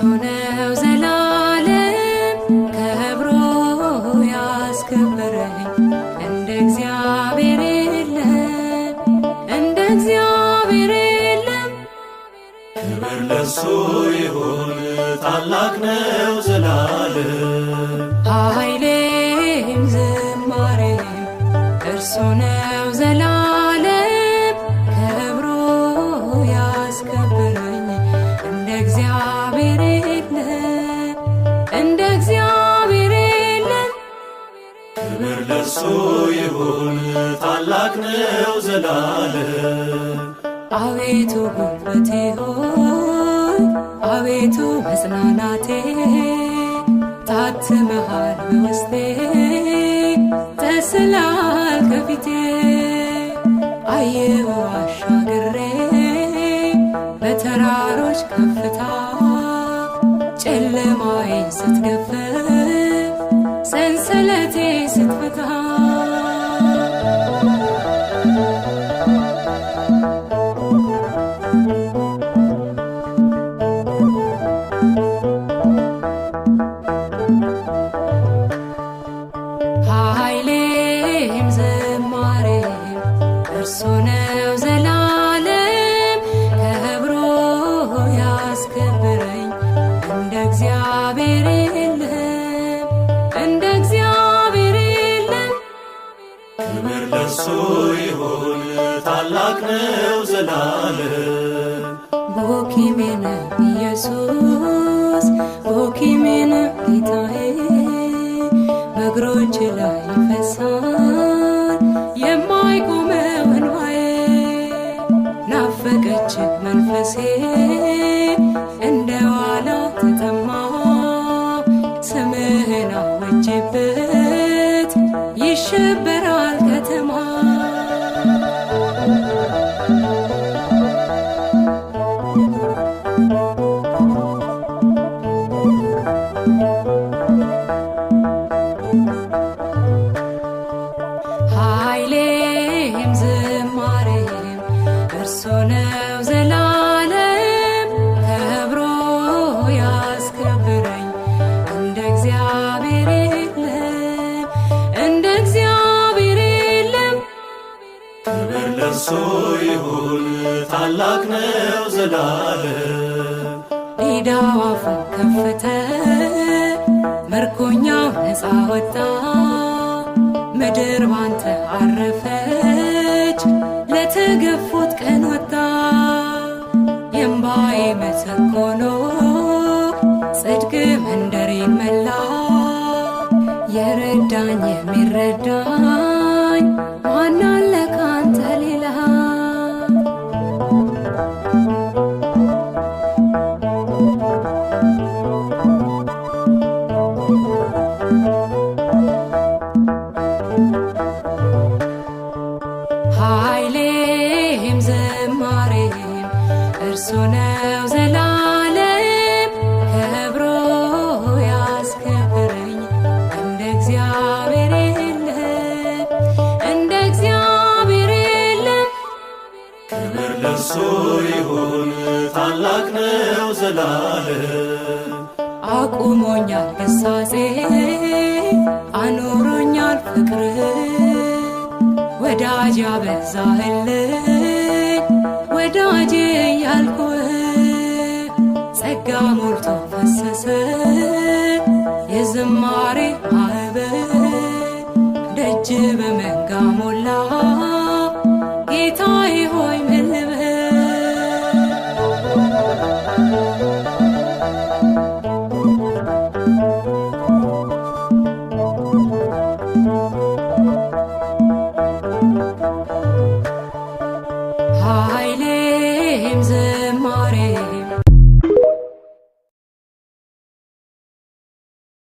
ነው ዘላለም ከብሮ ያስከበረኝ እንደ እግዚአብሔር የለም እንደ እግዚአብሔር የለም። ክብር ለሱ ይሁን ታላቅ ነው ዘላለም ኃይሌም ዝማሬም እርሱ ነው ዘላለም ከብሮ ያስከበረኝ እንደ እግዚአብሔር የለም እንደ እግዚአብሔር የለም። ክብር ለሱ ይሁን ታላቅ ነው ዘላለም። አቤቱ ጉልበቴ ሆይ አቤቱ መጽናናቴ ታትመሃል በውስጤ ተስለሃል ከፊቴ አየሁ አሻግሬ በተራሮች ከፍታ ጨለማዬን ስትገፍ ሰንሰለቴ ስትፈታ ኃይሌም ዝማሬም እርሱ ነው ዘላለም ከብሮ ያስከበረኝ እንደ እግዚአብሔር የለም እንደ እግዚአብሔር የለም። ክብር ለሱ ይሁን ታላቅ ነው ዘላለም። ቦኪሜነ ኢየሱስ ቦኪሜነ ጌታዬ በእግሮች ላይ ይፈሳል የማይቆመው እንባዬ ናፈቀች መንፈሴ እንደ ዋላ ተጠማ ስምህን አውጄበት ይሸበራል ከተማ ኃይሌም ዝማሬም እርሱ ነው ዘላለም ከብሮ ያስከበረኝ እንደ እግዚአብሔር የለም እንደ እግዚአብሔር የለም። ክብር ለሱ ይሁን ታላቅ ነው ዘላለም። ዲዳው አፉን ከፈተ ምርኮኛው ነፃ ወጣ ምድር ባንተ አረፈች ለተገፉት ቀን ወጣ የእምባዬ ምትክ ሆኖ ጽድቅ መንደሬን መላ የረዳኝ የሚረዳኝ ማን አለ ካንተ ሌላ ኃይሌም ዝማሬም እርሱ ነው ዘላለም ከብሮ ያስከበረኝ እንደ እግዚአብሔር የለም እንደ እግዚአብሔር የለም። ክብር ለሱ ይሁን ታላቅ ነው ዘላለም። አቁሞኛል ግሳጼ አኖሮኛል ፍቅር ወዳጅ ያበዛህልኝ ወዳጄ ያልኩህ ጸጋ ሞልቶ ፈሰሰ የዝማሬ ማዕበል ደጅ በመንጋ ሞላ ጌታዬ ሆይ ምን ልበል ኃይሌም